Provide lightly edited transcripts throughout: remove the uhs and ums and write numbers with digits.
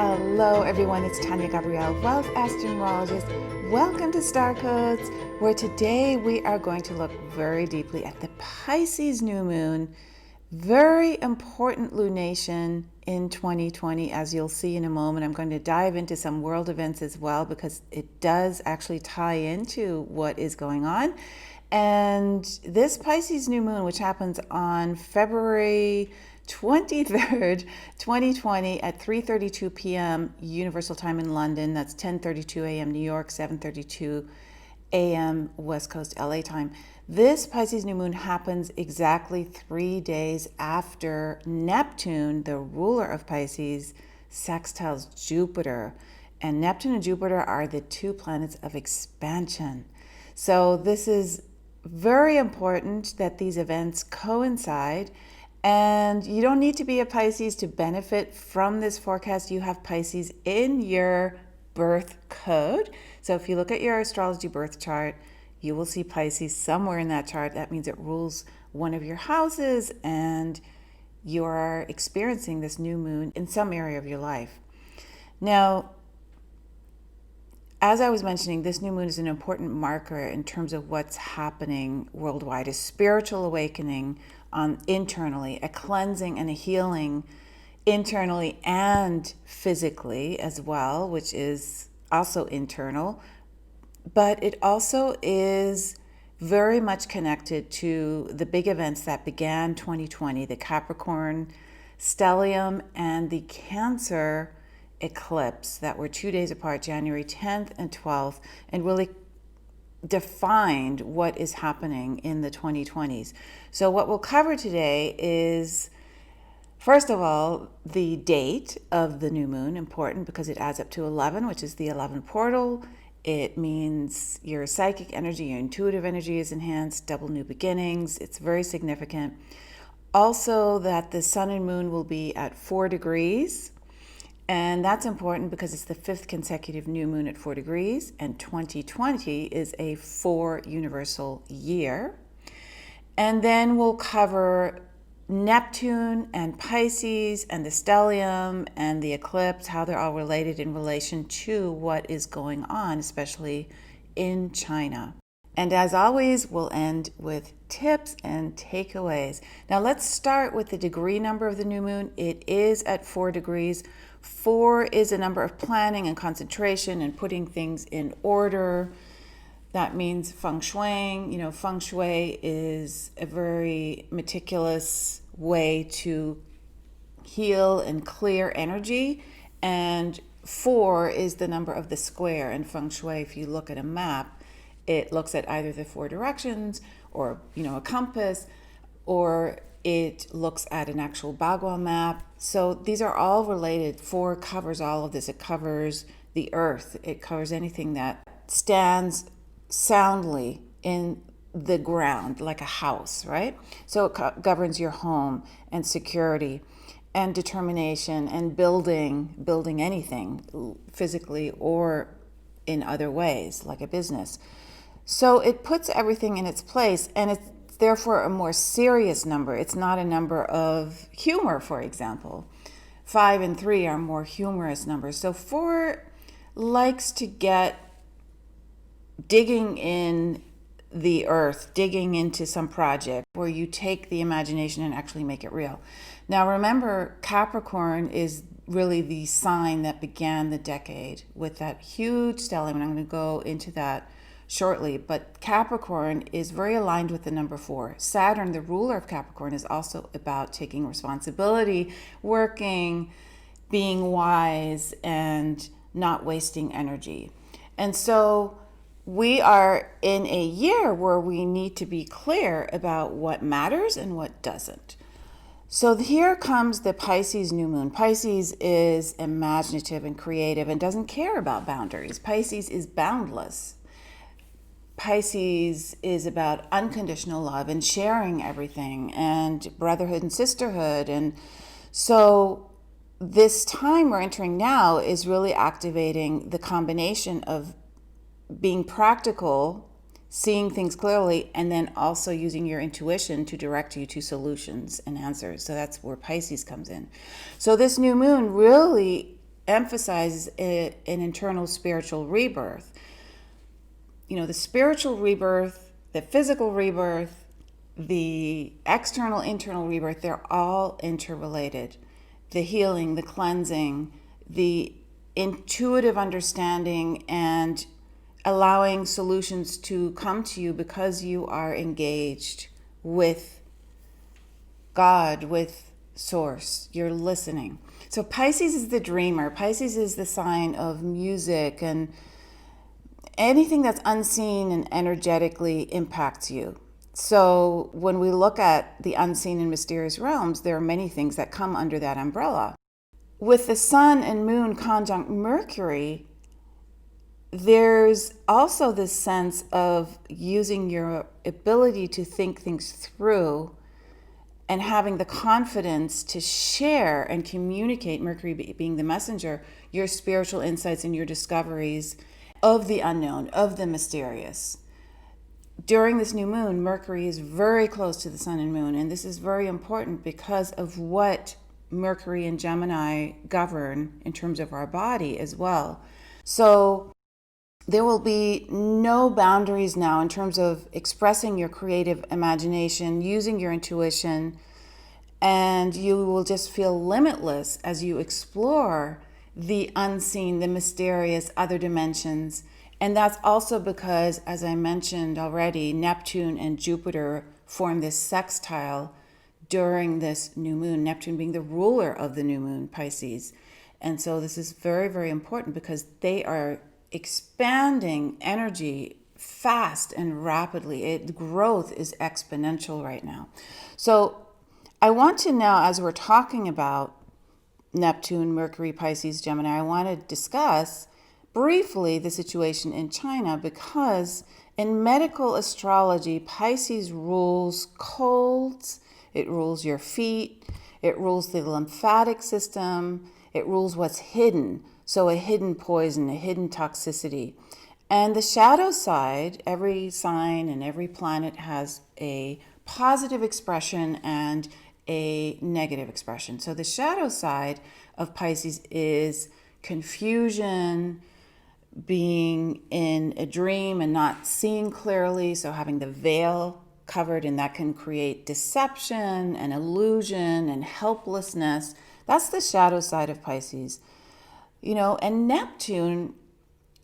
Hello everyone, it's Tania Gabrielle, Wealth Astrologist. Welcome to Star Codes, where today we are going to look very deeply at the Pisces New Moon. Very important lunation in 2020, as you'll see in a moment. I'm going to dive into some world events as well because it does actually tie into what is going on. And this Pisces New Moon, which happens on February 23rd, 2020 at 3:32 p.m. Universal Time in London. That's 10:32 a.m. New York, 7:32 a.m. West Coast LA time. This Pisces New Moon happens exactly 3 days after Neptune, the ruler of Pisces, sextiles Jupiter. And Neptune and Jupiter are the two planets of expansion. So this is very important that these events coincide. And you don't need to be a Pisces to benefit from this forecast. You have Pisces in your birth code. So if you look at your astrology birth chart, you will see Pisces somewhere in that chart. That means it rules one of your houses and you are experiencing this new moon in some area of your life. Now, as I was mentioning, this new moon is an important marker in terms of what's happening worldwide, a spiritual awakening internally, a cleansing and a healing internally and physically as well, which is also internal. But it also is very much connected to the big events that began 2020, the Capricorn stellium and the Cancer eclipse that were 2 days apart, January 10th and 12th, and really defined what is happening in the 2020s. So what we'll cover today is, first of all, the date of the new moon, important because it adds up to 11, which is the 11 portal. It means your psychic energy, your intuitive energy is enhanced, double new beginnings. It's very significant. Also that the sun and moon will be at 4 degrees. And that's important because it's the 5th consecutive new moon at 4 degrees, and 2020 is a 4 universal year. And then we'll cover Neptune and Pisces and the stellium and the eclipse, how they're all related in relation to what is going on, especially in China. And as always, we'll end with tips and takeaways. Now let's start with the degree number of the new moon. It is at 4 degrees. 4 is a number of planning and concentration and putting things in order. That means feng shuiing. You know, feng shui is a very meticulous way to heal and clear energy. And 4 is the number of the square. And feng shui, if you look at a map, it looks at either the 4 directions or, a compass, or it looks at an actual Bagua map. So these are all related. 4 covers all of this. It covers the earth. It covers anything that stands soundly in the ground, like a house, right? So it governs your home and security and determination and building anything physically or in other ways, like a business. So it puts everything in its place, and it's therefore a more serious number. It's not a number of humor, for example. 5 and 3 are more humorous numbers. So 4 likes to get digging in the earth, digging into some project where you take the imagination and actually make it real. Now remember, Capricorn is really the sign that began the decade with that huge stellium, and I'm going to go into that shortly, but Capricorn is very aligned with the number 4. Saturn, the ruler of Capricorn, is also about taking responsibility, working, being wise, and not wasting energy. And so we are in a year where we need to be clear about what matters and what doesn't. So here comes the Pisces new moon. Pisces is imaginative and creative and doesn't care about boundaries. Pisces is boundless. Pisces is about unconditional love and sharing everything and brotherhood and sisterhood. And so this time we're entering now is really activating the combination of being practical, seeing things clearly, and then also using your intuition to direct you to solutions and answers. So that's where Pisces comes in. So this new moon really emphasizes an internal spiritual rebirth. The spiritual rebirth, the physical rebirth, the external, internal rebirth, they're all interrelated. The healing, the cleansing, the intuitive understanding, and allowing solutions to come to you because you are engaged with God, with Source. You're listening. So Pisces is the dreamer. Pisces is the sign of music, and anything that's unseen and energetically impacts you. So when we look at the unseen and mysterious realms, there are many things that come under that umbrella. With the sun and moon conjunct Mercury, there's also this sense of using your ability to think things through and having the confidence to share and communicate, Mercury being the messenger, your spiritual insights and your discoveries of the unknown, of the mysterious. During this new moon, Mercury is very close to the sun and moon, and this is very important because of what Mercury and Gemini govern in terms of our body as well. So there will be no boundaries now in terms of expressing your creative imagination, using your intuition, and you will just feel limitless as you explore the unseen, the mysterious, other dimensions. And that's also because, as I mentioned already, Neptune and Jupiter form this sextile during this new moon, Neptune being the ruler of the new moon, Pisces. And so this is very, very important because they are expanding energy fast and rapidly. The growth is exponential right now. So I want to now, as we're talking about Neptune, Mercury, Pisces, Gemini, I want to discuss briefly the situation in China, because in medical astrology, Pisces rules colds, it rules your feet, it rules the lymphatic system, it rules what's hidden. So a hidden poison, a hidden toxicity. And the shadow side, every sign and every planet has a positive expression and a negative expression. So the shadow side of Pisces is confusion, being in a dream and not seeing clearly, so having the veil covered, and that can create deception and illusion and helplessness. That's the shadow side of Pisces. And Neptune,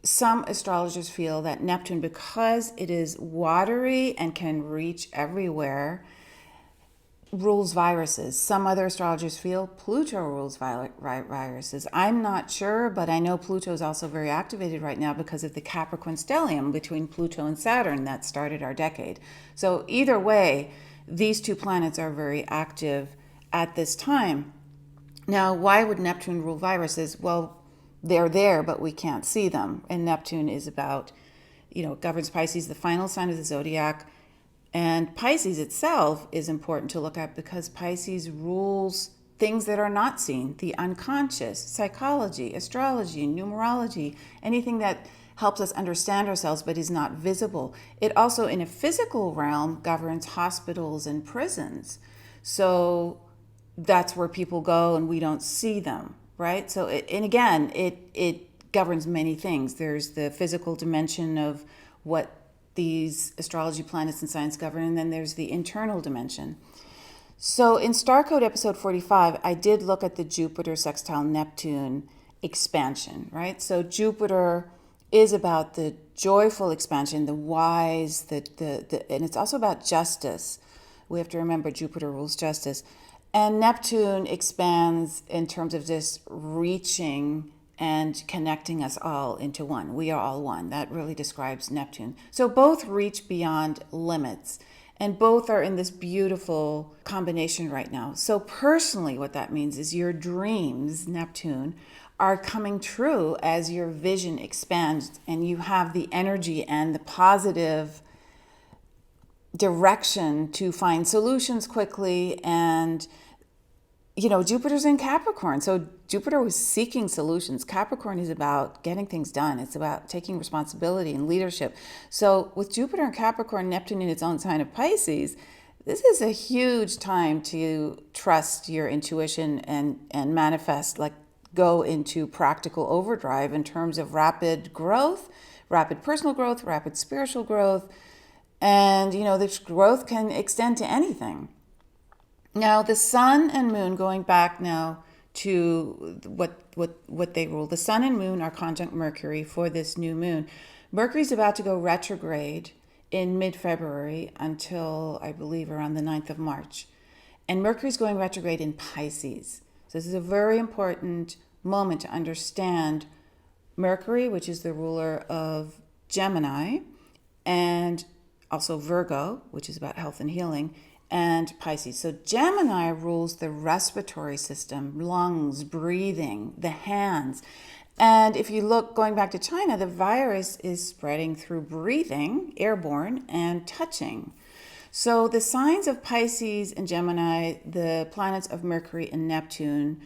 some astrologers feel that Neptune, because it is watery and can reach everywhere, rules viruses. Some other astrologers feel Pluto rules viruses. I'm not sure, but I know Pluto is also very activated right now because of the Capricorn stellium between Pluto and Saturn that started our decade. So either way, these two planets are very active at this time. Now, why would Neptune rule viruses? Well, they're there, but we can't see them. And Neptune is about, governs Pisces, the final sign of the zodiac. And Pisces itself is important to look at because Pisces rules things that are not seen, the unconscious, psychology, astrology, numerology, anything that helps us understand ourselves but is not visible. It also, in a physical realm, governs hospitals and prisons. So that's where people go and we don't see them, right? So, it governs many things. There's the physical dimension of what these astrology planets and signs govern, and then there's the internal dimension. So in Star Code episode 45, I did look at the Jupiter sextile Neptune expansion, right? So Jupiter is about the joyful expansion, the wise, and it's also about justice. We have to remember Jupiter rules justice. And Neptune expands in terms of just reaching and connecting us all into one. We are all one. That really describes Neptune. So both reach beyond limits, and both are in this beautiful combination right now. So personally, what that means is your dreams, Neptune, are coming true as your vision expands and you have the energy and the positive direction to find solutions quickly. And Jupiter's in Capricorn. So Jupiter was seeking solutions. Capricorn is about getting things done. It's about taking responsibility and leadership. So with Jupiter and Capricorn, Neptune in its own sign of Pisces, this is a huge time to trust your intuition and manifest, like go into practical overdrive in terms of rapid growth, rapid personal growth, rapid spiritual growth. And, this growth can extend to anything. Now, the sun and moon, going back now to what they rule, the sun and moon are conjunct Mercury for this new moon. Mercury's about to go retrograde in mid-February until, I believe, around the 9th of March. And Mercury's going retrograde in Pisces. So this is a very important moment to understand Mercury, which is the ruler of Gemini, and also Virgo, which is about health and healing, and Pisces. So Gemini rules the respiratory system, lungs, breathing, the hands. And if you look, going back to China, the virus is spreading through breathing, airborne, and touching. So the signs of Pisces and Gemini, the planets of Mercury and Neptune,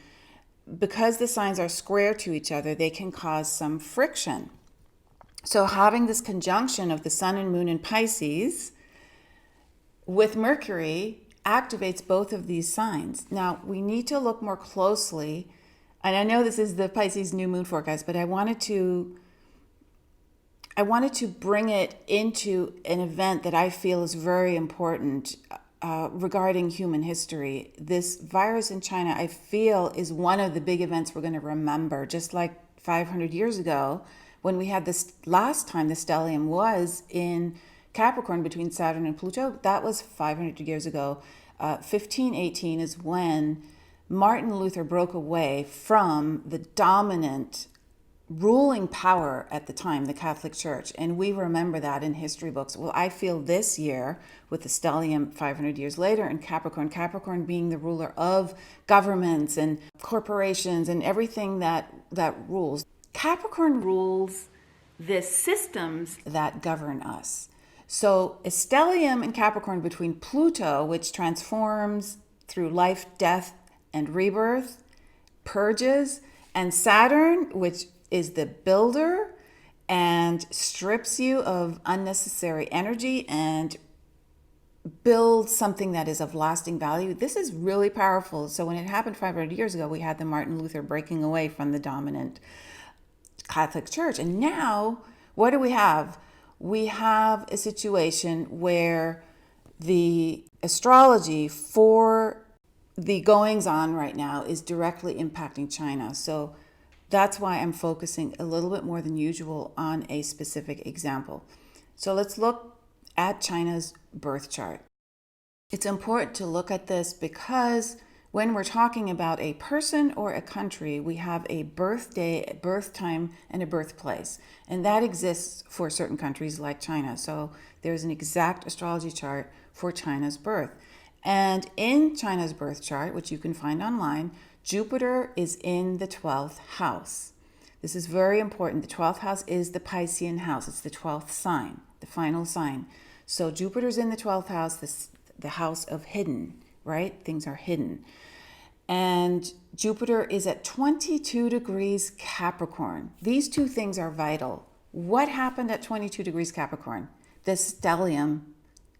because the signs are square to each other, they can cause some friction. So having this conjunction of the sun and moon in Pisces with Mercury activates both of these signs. Now, we need to look more closely, and I know this is the Pisces new moon forecast, but I wanted to bring it into an event that I feel is very important regarding human history. This virus in China, I feel, is one of the big events we're going to remember. Just like 500 years ago, when we had this last time the stellium was in Capricorn between Saturn and Pluto, that was 500 years ago. 1518 is when Martin Luther broke away from the dominant ruling power at the time, the Catholic Church. And we remember that in history books. Well, I feel this year with the stellium 500 years later in Capricorn being the ruler of governments and corporations and everything that rules. Capricorn rules the systems that govern us. So a stellium in Capricorn between Pluto, which transforms through life, death, and rebirth, purges, and Saturn, which is the builder and strips you of unnecessary energy and builds something that is of lasting value. This is really powerful. So when it happened 500 years ago, we had the Martin Luther breaking away from the dominant Catholic Church. And now, what do we have? We have a situation where the astrology for the goings on right now is directly impacting China. So that's why I'm focusing a little bit more than usual on a specific example. So let's look at China's birth chart. It's important to look at this because when we're talking about a person or a country, we have a birthday, a birth time, and a birthplace. And that exists for certain countries like China. So there's an exact astrology chart for China's birth. And in China's birth chart, which you can find online, Jupiter is in the 12th house. This is very important. The 12th house is the Piscean house. It's the 12th sign, the final sign. So Jupiter's in the 12th house, the house of hidden, right? Things are hidden. And Jupiter is at 22 degrees Capricorn. These two things are vital. What happened at 22 degrees Capricorn? The stellium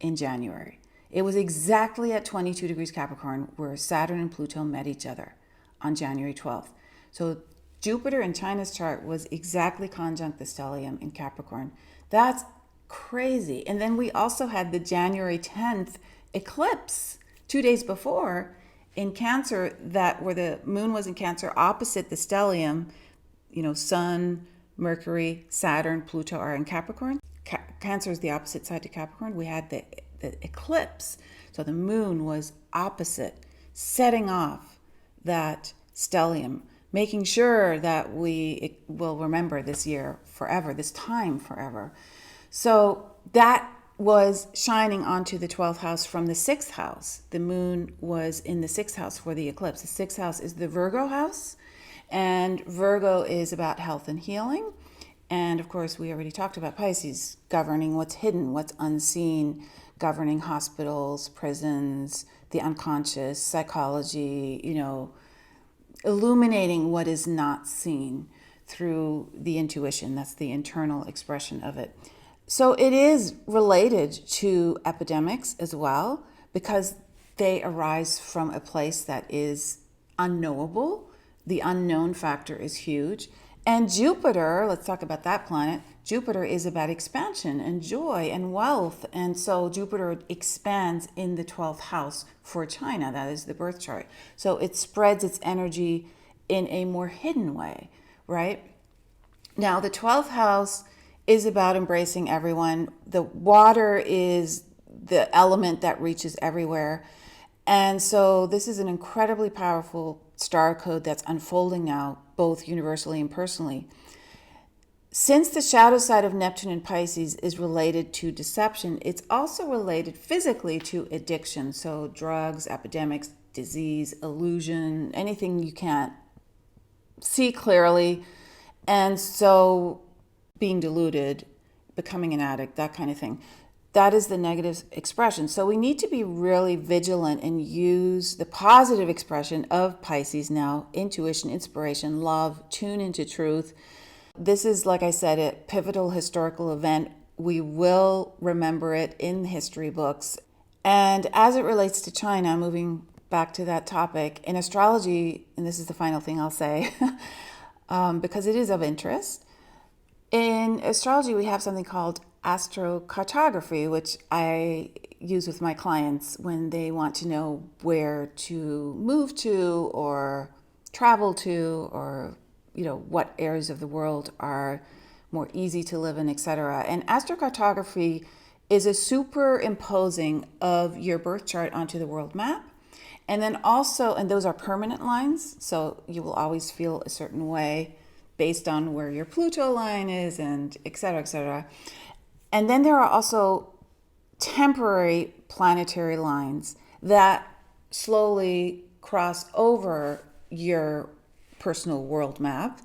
in January. It was exactly at 22 degrees Capricorn where Saturn and Pluto met each other on January 12th. So Jupiter in China's chart was exactly conjunct the stellium in Capricorn. That's crazy. And then we also had the January 10th eclipse 2 days before in Cancer, that where the moon was in Cancer opposite the stellium. Sun, Mercury, Saturn, Pluto are in Capricorn. Cancer is the opposite side to Capricorn. We had the eclipse. So the moon was opposite, setting off that stellium, making sure that we will remember this year forever, this time forever. So that was shining onto the 12th house from the 6th house. The moon was in the 6th house for the eclipse. The 6th house is the Virgo house, and Virgo is about health and healing. And of course, we already talked about Pisces, governing what's hidden, what's unseen, governing hospitals, prisons, the unconscious, psychology, illuminating what is not seen through the intuition. That's the internal expression of it. So it is related to epidemics as well, because they arise from a place that is unknowable, The unknown factor is huge. And Jupiter, let's talk about that planet. Jupiter is about expansion and joy and wealth. And so Jupiter expands in the 12th house for China. That is the birth chart. So it spreads its energy in a more hidden way, right? Now, the 12th house is about embracing everyone. The water is the element that reaches everywhere. And so this is an incredibly powerful star code that's unfolding now, both universally and personally. Since the shadow side of Neptune in Pisces is related to deception, it's also related physically to addiction. So drugs, epidemics, disease, illusion, anything you can't see clearly. And so being deluded, becoming an addict, that kind of thing. That is the negative expression. So we need to be really vigilant and use the positive expression of Pisces now: intuition, inspiration, love, tune into truth. This is, like I said, a pivotal historical event. We will remember it in history books. And as it relates to China, moving back to that topic, in astrology, and this is the final thing I'll say, because it is of interest, in astrology we have something called Astro-Cartography, which I use with my clients when they want to know where to move to or travel to, or what areas of the world are more easy to live in, etc. And astrocartography is a superimposing of your birth chart onto the world map. And then also, and those are permanent lines, so you will always feel a certain way based on where your Pluto line is, and etc., etc. And then there are also temporary planetary lines that slowly cross over your personal world map,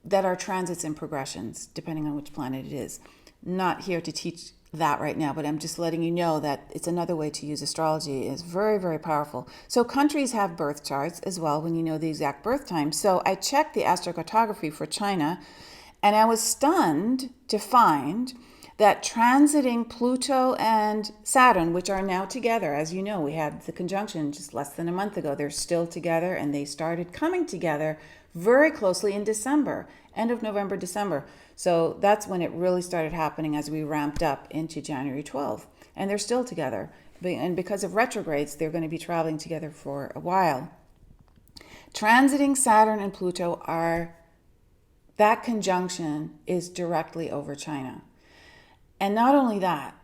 that are transits and progressions, depending on which planet it is. Not here to teach that right now, but I'm just letting you know that it's another way to use astrology. It's very, very powerful. So countries have birth charts as well when you know the exact birth time. So I checked the astrocartography for China, and I was stunned to find that transiting Pluto and Saturn, which are now together, as you know, we had the conjunction just less than a month ago. They're still together, and they started coming together very closely in December, end of November, December. So that's when it really started happening as we ramped up into January 12th. And they're still together. And because of retrogrades, they're going to be traveling together for a while. Transiting Saturn and Pluto that conjunction is directly over China. And not only that,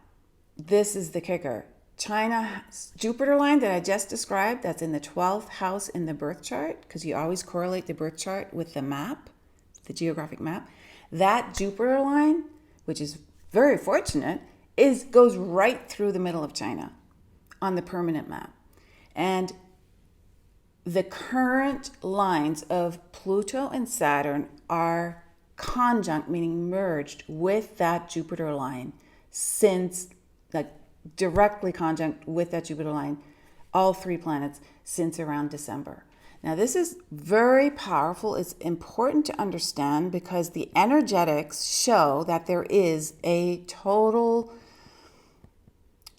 this is the kicker. China's Jupiter line that I just described, that's in the 12th house in the birth chart, because you always correlate the birth chart with the map, the geographic map. That Jupiter line, which is very fortunate, goes right through the middle of China on the permanent map. And the current lines of Pluto and Saturn are conjunct, meaning merged with that Jupiter line, directly conjunct with that Jupiter line, all three planets, since around December. Now, this is very powerful. It's important to understand because the energetics show that there is a total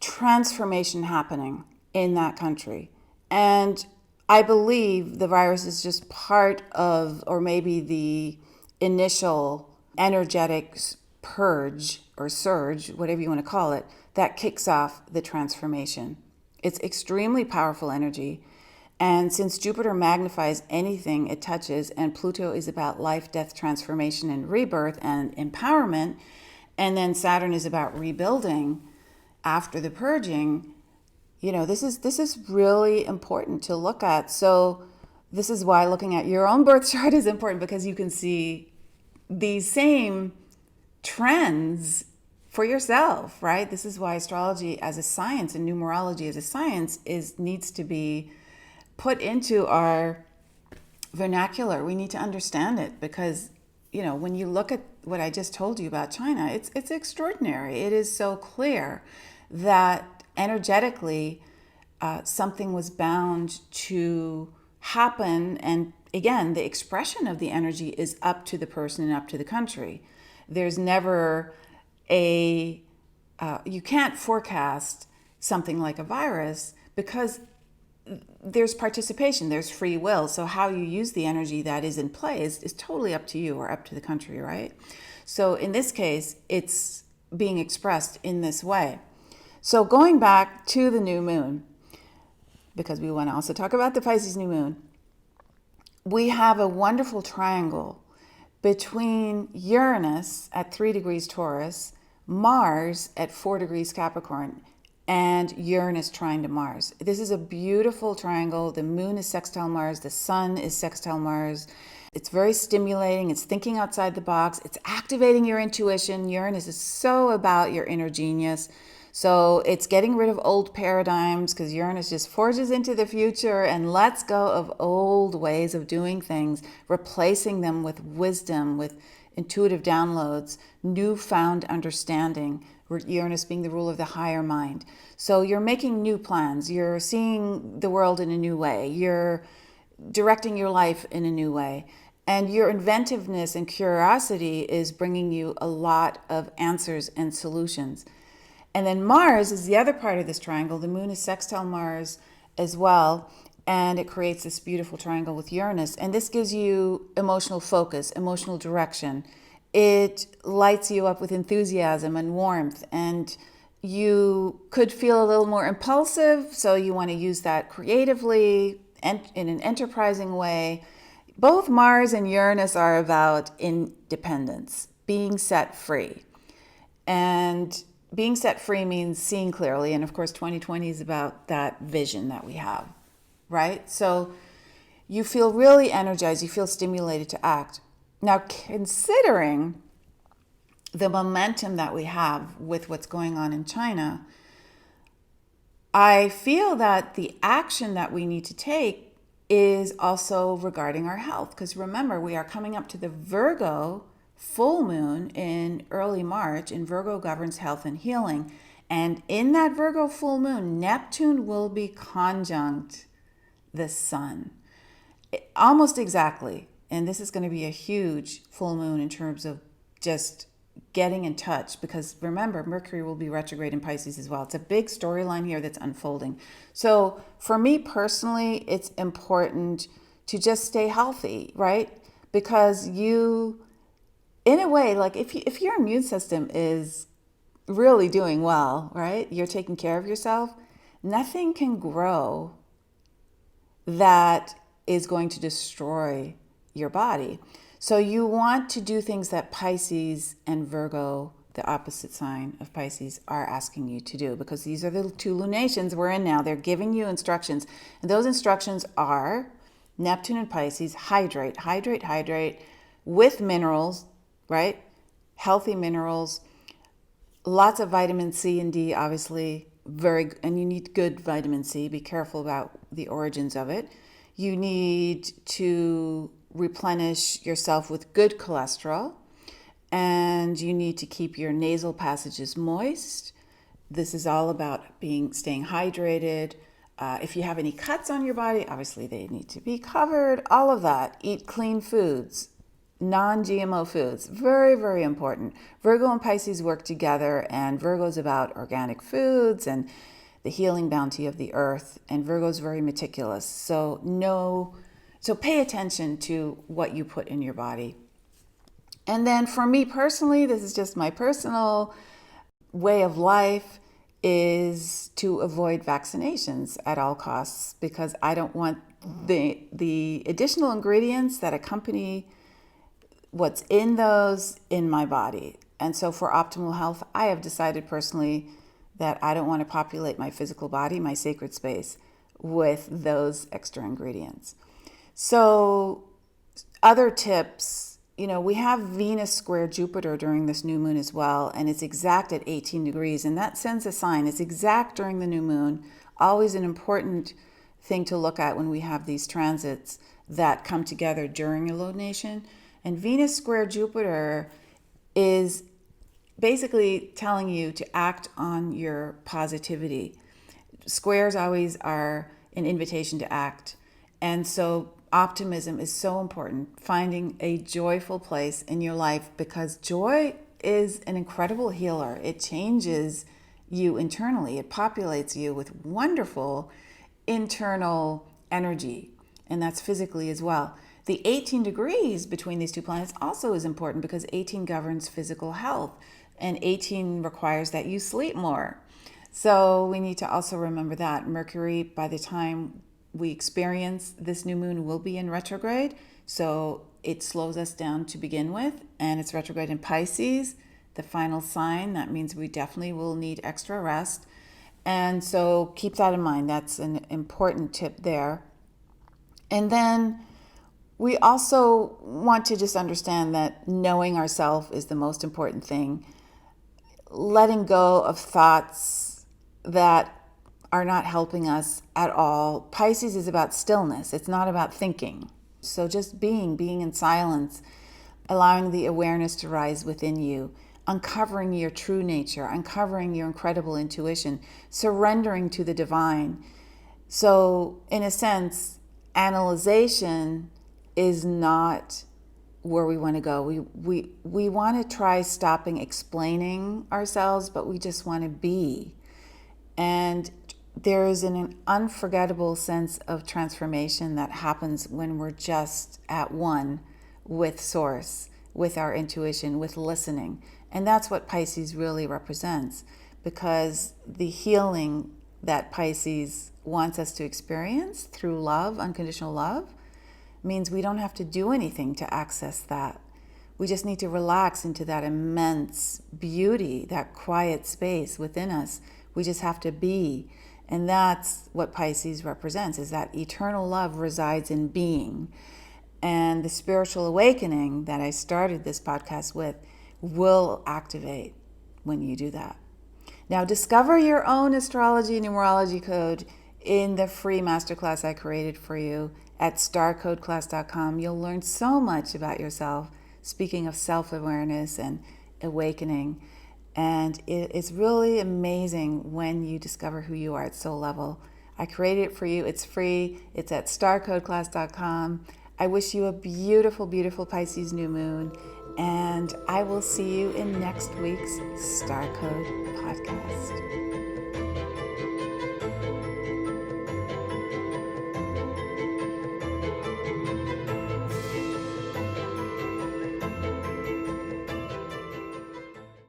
transformation happening in that country. And I believe the virus is just part of, or maybe the initial energetic purge or surge, whatever you want to call it, that kicks off the transformation. It's extremely powerful energy. And since Jupiter magnifies anything it touches, and Pluto is about life, death, transformation, and rebirth and empowerment, and then Saturn is about rebuilding after the purging, this is really important to look at. So this is why looking at your own birth chart is important, because you can see these same trends for yourself, right? This is why astrology as a science and numerology as a science needs to be put into our vernacular. We need to understand it because, when you look at what I just told you about China, it's extraordinary. It is so clear that energetically something was bound to happen. And again, the expression of the energy is up to the person and up to the country. There's never you can't forecast something like a virus because there's participation, there's free will. So how you use the energy that is in play is totally up to you or up to the country, right? So in this case, it's being expressed in this way. So going back to the new moon, because we want to also talk about the Pisces new moon, we have a wonderful triangle between Uranus at 3 degrees Taurus, Mars at 4 degrees Capricorn, and Uranus trine to Mars. This is a beautiful triangle. The moon is sextile Mars, the sun is sextile Mars. It's very stimulating. It's thinking outside the box. It's activating your intuition. Uranus is so about your inner genius. So it's getting rid of old paradigms, because Uranus just forges into the future and lets go of old ways of doing things, replacing them with wisdom, with intuitive downloads, newfound understanding, Uranus being the rule of the higher mind. So you're making new plans. You're seeing the world in a new way. You're directing your life in a new way. And your inventiveness and curiosity is bringing you a lot of answers and solutions. And then Mars is the other part of this triangle. The moon is sextile Mars as well, and it creates this beautiful triangle with Uranus. And this gives you emotional focus, emotional direction. It lights you up with enthusiasm and warmth, and you could feel a little more impulsive, so you want to use that creatively and in an enterprising way. Both Mars and Uranus are about independence, being set free. And being set free means seeing clearly. And of course, 2020 is about that vision that we have, right? So you feel really energized. You feel stimulated to act. Now, considering the momentum that we have with what's going on in China, I feel that the action that we need to take is also regarding our health. Because remember, we are coming up to the Virgo full moon in early March, and Virgo governs health and healing. And in that Virgo full moon, Neptune will be conjunct the sun. Almost exactly. And this is going to be a huge full moon in terms of just getting in touch, because remember, Mercury will be retrograde in Pisces as well. It's a big storyline here that's unfolding. So for me personally, it's important to just stay healthy, right? Because you, in a way, like if your immune system is really doing well, right? You're taking care of yourself, nothing can grow that is going to destroy your body. So you want to do things that Pisces and Virgo, the opposite sign of Pisces, are asking you to do, because these are the two lunations we're in now. They're giving you instructions. And those instructions are Neptune and Pisces: hydrate, hydrate, hydrate with minerals, right? Healthy minerals, lots of vitamin C and D, obviously, and you need good vitamin C. Be careful about the origins of it. You need to replenish yourself with good cholesterol, and you need to keep your nasal passages moist. This is all about staying hydrated. If you have any cuts on your body, obviously they need to be covered. All of that. Eat clean foods, non-GMO foods. Very, very important. Virgo and Pisces work together, and Virgo's about organic foods and the healing bounty of the earth, and Virgo's very meticulous. So pay attention to what you put in your body. And then for me personally, this is just my personal way of life, is to avoid vaccinations at all costs, because I don't want the additional ingredients that accompany what's in those in my body. And so for optimal health, I have decided personally that I don't want to populate my physical body, my sacred space, with those extra ingredients. So other tips, we have Venus square Jupiter during this new moon as well, and it's exact at 18 degrees, and that sends a sign. It's exact during the new moon. Always an important thing to look at when we have these transits that come together during a lunation. And Venus square Jupiter is basically telling you to act on your positivity. Squares always are an invitation to act. And so optimism is so important, finding a joyful place in your life, because joy is an incredible healer. It changes you internally. It populates you with wonderful internal energy, and that's physically as well. The 18 degrees between these two planets also is important because 18 governs physical health, and 18 requires that you sleep more. So we need to also remember that Mercury, by the time we experience this new moon, will be in retrograde. So it slows us down to begin with, and it's retrograde in Pisces, the final sign. That means we definitely will need extra rest. And so keep that in mind. That's an important tip there. And then we also want to just understand that knowing ourselves is the most important thing. Letting go of thoughts that are not helping us at all. Pisces is about stillness. It's not about thinking. So just being in silence, allowing the awareness to rise within you, uncovering your true nature, uncovering your incredible intuition, surrendering to the divine. So in a sense, analyzation is not where we want to go. We want to try stopping explaining ourselves, but we just want to be. And there is an unforgettable sense of transformation that happens when we're just at one with Source, with our intuition, with listening. And that's what Pisces really represents, because the healing that Pisces wants us to experience through love, unconditional love, means we don't have to do anything to access that. We just need to relax into that immense beauty, that quiet space within us. We just have to be. And that's what Pisces represents, is that eternal love resides in being. And the spiritual awakening that I started this podcast with will activate when you do that. Now, discover your own astrology numerology code in the free masterclass I created for you at starcodeclass.com. You'll learn so much about yourself, speaking of self-awareness and awakening. And it's really amazing when you discover who you are at soul level. I created it for you. It's free. It's at starcodeclass.com. I wish you a beautiful, beautiful Pisces new moon. And I will see you in next week's Star Code podcast.